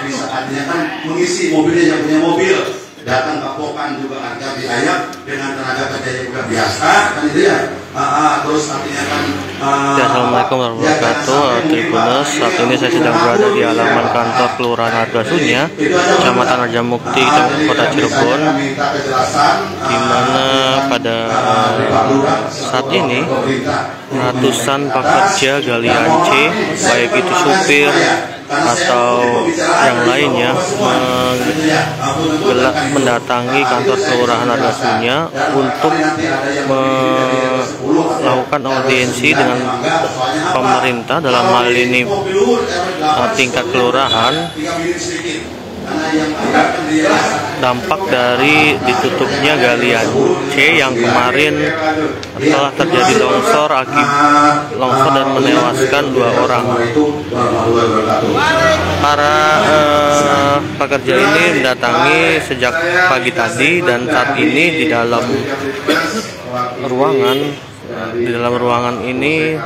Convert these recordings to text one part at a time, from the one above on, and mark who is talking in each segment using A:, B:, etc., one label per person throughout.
A: bisa artinya kan mengisi mobilnya yang punya mobil, datang ke Pokan juga harga diayak dengan tenaga kerja yang udah biasa kan itu ya. Terus artinya kan
B: Assalamualaikum warahmatullahi wabarakatuh. Tribuners, saat ini saya sedang berada di halaman kantor Kelurahan Argasunya, Kecamatan Harjamukti, Kota Cirebon, di mana pada saat ini ratusan pekerja galian C, baik itu supir atau yang lainnya, mendatangi kantor Kelurahan Argasunya untuk melakukan audiensi dengan pemerintah, dalam hal ini tingkat kelurahan, dampak dari ditutupnya galian C yang kemarin telah terjadi longsor dan menewaskan 2 orang. Para pekerja ini mendatangi sejak pagi tadi dan saat ini di dalam ruangan ini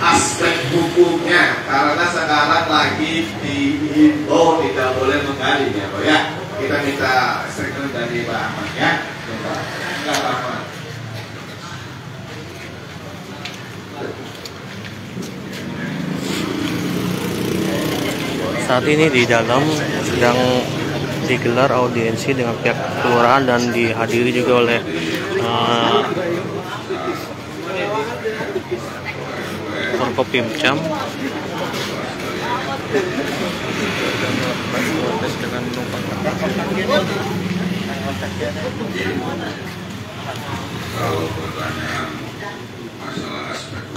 C: aspek hukumnya, karena sekarang lagi dihimbau tidak boleh menggali ya Pak ya. Kita minta statement dari Pak Ahmad ya. Enggak Pak Ahmad.
B: Saat ini di dalam sedang digelar audiensi dengan pihak kelurahan dan dihadiri juga oleh Forkopimcam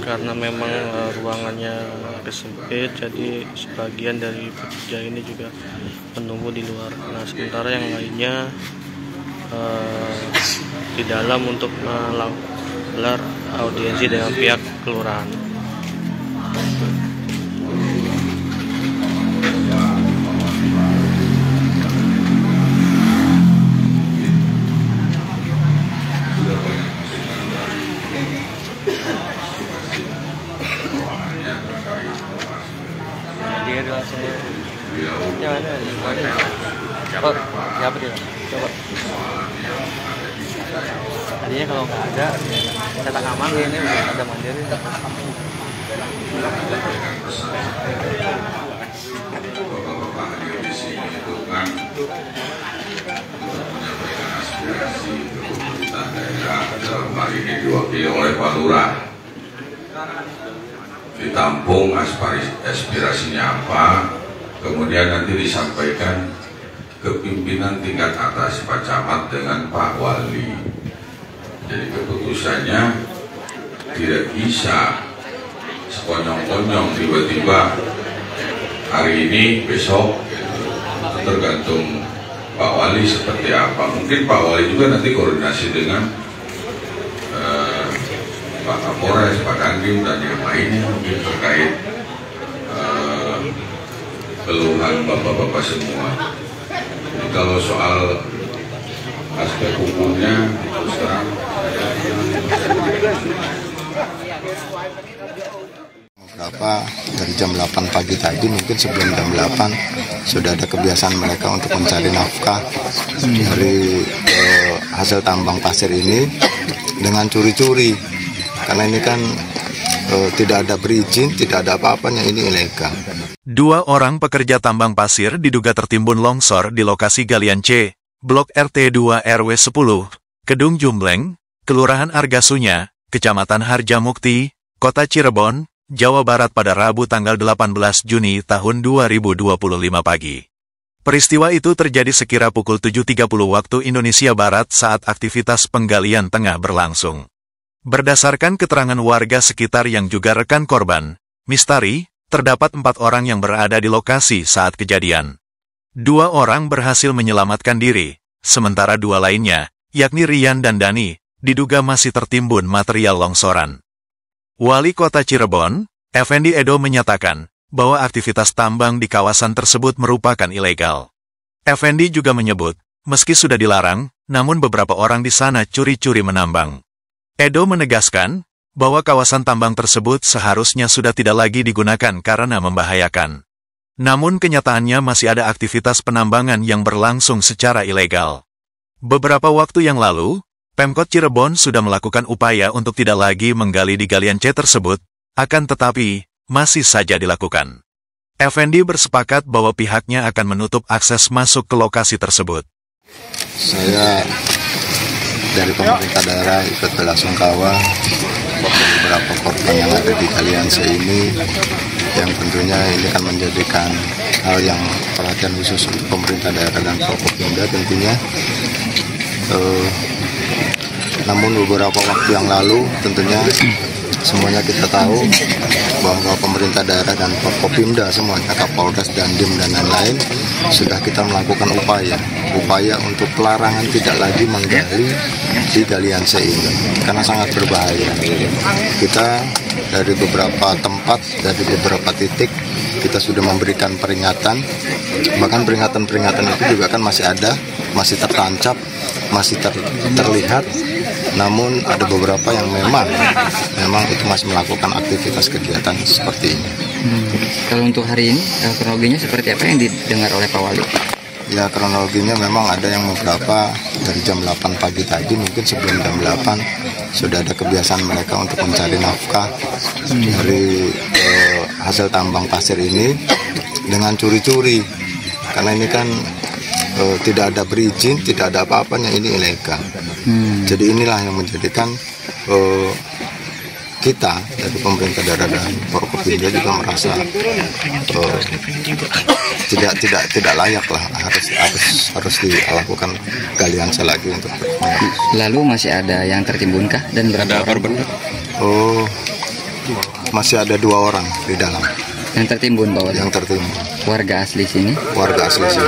B: karena memang ruangannya sempit, jadi sebagian dari pekerja ini juga menunggu di luar. Nah, sementara yang lainnya di dalam untuk melakukan audiensi dengan pihak kelurahan. Coba. Tadinya kalau nggak ada cetak aman ini ada mandiri.
D: Bapak-bapak hadir di sini itu kan menyampaikan aspirasi ke pemerintah daerah, dalam hal ini diwakili oleh Pak Lurah. Ditampung aspirasinya apa, kemudian nanti disampaikan ke pimpinan tingkat atas Pak Camat dengan Pak Wali. Jadi keputusannya tidak bisa sekonyong-konyong tiba-tiba hari ini besok gitu. Tergantung Pak Wali seperti apa. Mungkin Pak Wali juga nanti koordinasi dengan Pak Kapolres, Pak Dandim dan yang lainnya mungkin terkait keluhan bapak-bapak semua. Jadi kalau soal aspek hukumnya terus terang
E: berapa dari jam 8 pagi tadi, mungkin sebelum jam 8 sudah ada kebiasaan mereka untuk mencari nafkah dari hasil tambang pasir ini dengan curi-curi, karena ini kan tidak ada berizin, tidak ada apa-apanya, ini ilegal.
F: 2 orang pekerja tambang pasir diduga tertimbun longsor di lokasi galian C, Blok RT2 RW 10, Kedung Jumbleng, Kelurahan Argasunya, Kecamatan Harjamukti, Kota Cirebon, Jawa Barat pada Rabu tanggal 18 Juni tahun 2025 pagi. Peristiwa itu terjadi sekira pukul 7.30 waktu Indonesia Barat saat aktivitas penggalian tengah berlangsung. Berdasarkan keterangan warga sekitar yang juga rekan korban, Mistari, terdapat 4 orang yang berada di lokasi saat kejadian. 2 orang berhasil menyelamatkan diri, sementara 2 lainnya, yakni Rian dan Dani, diduga masih tertimbun material longsoran. Wali Kota Cirebon, Effendi Edo menyatakan bahwa aktivitas tambang di kawasan tersebut merupakan ilegal. Effendi juga menyebut, meski sudah dilarang, namun beberapa orang di sana curi-curi menambang. Edo menegaskan bahwa kawasan tambang tersebut seharusnya sudah tidak lagi digunakan karena membahayakan. Namun kenyataannya masih ada aktivitas penambangan yang berlangsung secara ilegal. Beberapa waktu yang lalu, Pemkot Cirebon sudah melakukan upaya untuk tidak lagi menggali di galian C tersebut, akan tetapi masih saja dilakukan. Effendi bersepakat bahwa pihaknya akan menutup akses masuk ke lokasi tersebut.
E: Saya dari pemerintah daerah ikut belasungkawa beberapa korban yang ada di galian C ini, yang tentunya ini akan menjadikan hal yang perhatian khusus untuk pemerintah daerah dan Forkopimda tentunya. Namun beberapa waktu yang lalu tentunya semuanya kita tahu bahwa pemerintah daerah dan Forkopimda semuanya, Kapolres, Dandim dan lain-lain sudah kita melakukan upaya untuk pelarangan tidak lagi menggali di galian C ini karena sangat berbahaya. Kita dari beberapa tempat, dari beberapa titik kita sudah memberikan peringatan, bahkan peringatan-peringatan itu juga kan masih ada, masih tertancap, masih terlihat. Namun ada beberapa yang memang itu masih melakukan aktivitas kegiatan seperti ini.
G: Kalau untuk hari ini kronologinya seperti apa yang didengar oleh Pak Wali?
E: Ya, kronologinya memang ada yang beberapa dari jam 8 pagi tadi, mungkin sebelum jam 8 sudah ada kebiasaan mereka untuk mencari nafkah dari hasil tambang pasir ini dengan curi-curi, karena ini kan tidak ada berizin, tidak ada apa-apanya, ini ilegal. Jadi inilah yang menjadikan kita dari pemerintah daerah dan Forkopimda juga merasa tidak layak lah, harus dilakukan galian C lagi untuk berkembang.
G: Lalu masih ada yang tertimbunkah dan berapa korban?
E: Masih ada 2 orang di dalam.
G: Yang tertimbun, Pak Wali?
E: Yang tertimbun.
G: Warga asli sini?
E: Warga asli sini.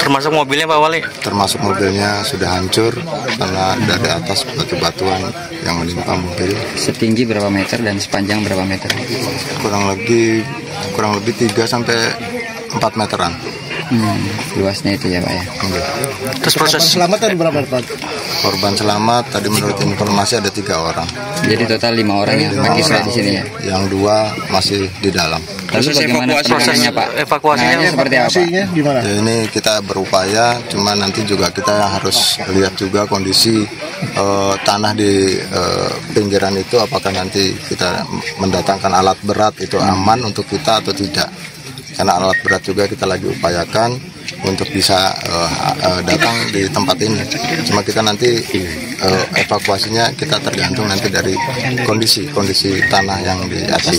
B: Termasuk mobilnya, Pak Wali?
E: Termasuk mobilnya sudah hancur karena dari atas batu-batuan yang menimpa mobil.
G: Setinggi berapa meter dan sepanjang berapa meter?
E: Kurang lebih 3 sampai 4 meteran.
G: Luasnya itu ya, Pak ya.
B: Terus proses
H: selamat ada berapa, Pak?
E: Korban selamat tadi menurut informasi ada 3 orang.
G: Jadi total 5 orang yang di sini ya.
E: Yang 2 masih di dalam.
G: Lalu bagaimana prosesnya, Pak?
B: Evakuasinya
G: seperti apa?
H: Gimana?
E: Ya, ini kita berupaya, cuma nanti juga kita harus lihat juga kondisi tanah di pinggiran itu, apakah nanti kita mendatangkan alat berat itu aman untuk kita atau tidak. Karena alat berat juga kita lagi upayakan untuk bisa datang di tempat ini. Cuma kita nanti evakuasinya kita tergantung nanti dari kondisi tanah yang di atas.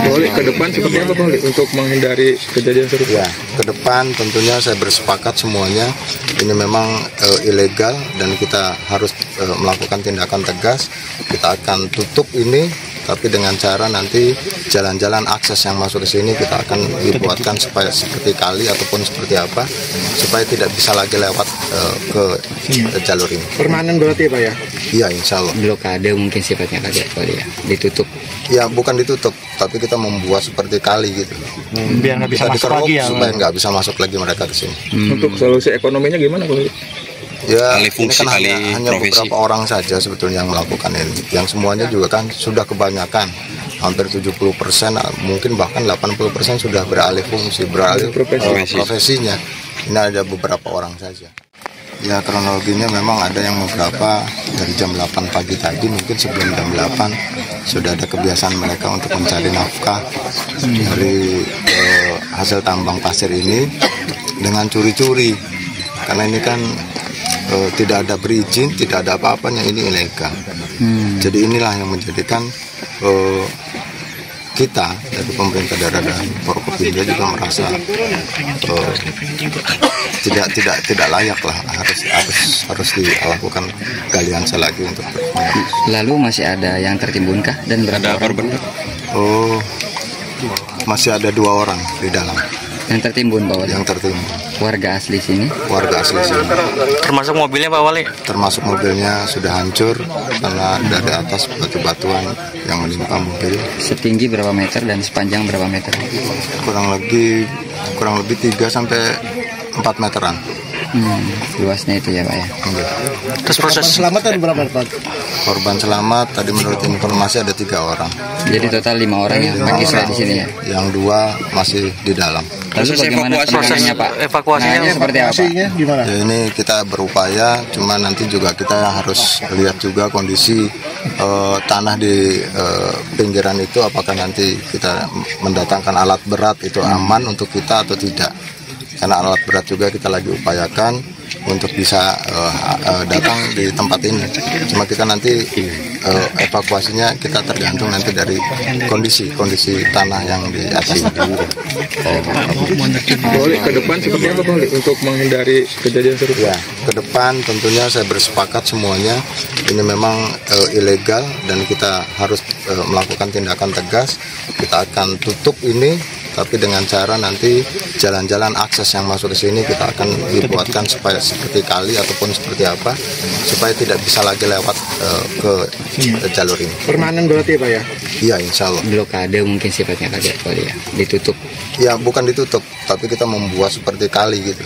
I: Ke depan seperti apa, Pak, untuk menghindari kejadian serupa?
E: Ya, ke depan tentunya saya bersepakat semuanya ini memang ilegal dan kita harus melakukan tindakan tegas. Kita akan tutup ini, tapi dengan cara nanti jalan-jalan akses yang masuk ke sini kita akan dibuatkan supaya seperti kali ataupun seperti apa, supaya tidak bisa lagi lewat ke jalur ini.
H: Permanen berarti, Pak ya?
E: Iya, insya Allah.
G: Blokade mungkin sifatnya kali ya, ditutup.
E: Ya, bukan ditutup, tapi kita membuat seperti kali gitu.
H: Biar nggak bisa
E: kita
H: masuk lagi ya.
E: Supaya nggak bisa masuk lagi mereka ke sini.
I: Untuk solusi ekonominya gimana, Pak?
E: Ya, ini kan hanya beberapa orang saja sebetulnya yang melakukan ini. Yang semuanya juga kan sudah kebanyakan, hampir 70%, mungkin bahkan 80% sudah beralih fungsi, beralih profesinya. Ini ada beberapa orang saja. Ya, kronologinya memang ada yang beberapa dari jam 8 pagi tadi, mungkin sebelum jam 8 sudah ada kebiasaan mereka untuk mencari nafkah dari hasil tambang pasir ini dengan curi-curi. Karena ini kan tidak ada berizin, tidak ada apa-apanya, ini ilegal. Jadi inilah yang menjadikan kita dari pemerintah daerah dan Forkopimda juga merasa tidak layak lah, harus dilakukan galian C lagi untuk berkembang.
G: Lalu masih ada yang tertimbunkah dan berapa korban?
E: Masih ada 2 orang di dalam.
G: Yang tertimbun, Pak Wali?
E: Yang tertimbun.
G: Warga asli sini?
E: Warga asli sini.
B: Termasuk mobilnya, Pak Wali?
E: Termasuk mobilnya sudah hancur karena dari atas batu-batuan yang menimpa mobil.
G: Setinggi berapa meter dan sepanjang berapa meter?
E: Kurang lebih 3 sampai 4 meteran.
G: Luasnya itu ya Pak ya.
B: Terus proses
H: Selamat tadi berapa Pak?
E: Korban selamat tadi menurut informasi ada 3 orang.
G: Jadi total 5 orang yang mengisah di sini ya.
E: Yang 2 masih di dalam.
G: Lalu bagaimana penanganannya Pak?
B: evakuasinya
G: Seperti apa?
H: Pastinya gimana?
E: Ya, ini kita berupaya, cuma nanti juga kita harus lihat juga kondisi tanah di pinggiran itu, apakah nanti kita mendatangkan alat berat itu aman untuk kita atau tidak. Karena alat berat juga kita lagi upayakan untuk bisa datang di tempat ini. Cuma kita nanti evakuasinya kita tergantung nanti dari kondisi tanah yang di atas.
I: Ke depan seperti apa Pak untuk menghindari kejadian serupa?
E: Ya, ke depan tentunya saya bersepakat semuanya ini memang ilegal dan kita harus melakukan tindakan tegas. Kita akan tutup ini, tapi dengan cara nanti jalan-jalan akses yang masuk ke sini kita akan dibuatkan supaya seperti kali ataupun seperti apa, supaya tidak bisa lagi lewat ke jalur ini.
H: Permanen berarti Pak ya?
E: Iya, insya Allah.
G: Blokade mungkin sifatnya kali ya, ditutup.
E: Ya, bukan ditutup, tapi kita membuat seperti kali gitu.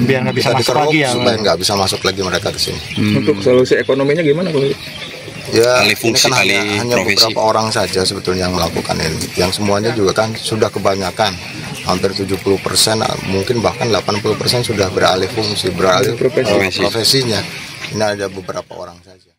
H: Biar nggak bisa
E: Kita
H: masuk
E: dikeruk
H: lagi ya.
E: supaya nggak bisa masuk lagi mereka ke sini.
I: Untuk solusi ekonominya gimana Pak?
E: Ya,
J: Alih
E: ini
J: fungsi,
E: kan
J: alih
E: hanya
J: profesi.
E: beberapa orang saja sebetulnya yang melakukan ini. Yang semuanya juga kan sudah kebanyakan, hampir 70%, mungkin bahkan 80% sudah beralih fungsi, beralih profesinya. Ini ada beberapa orang saja.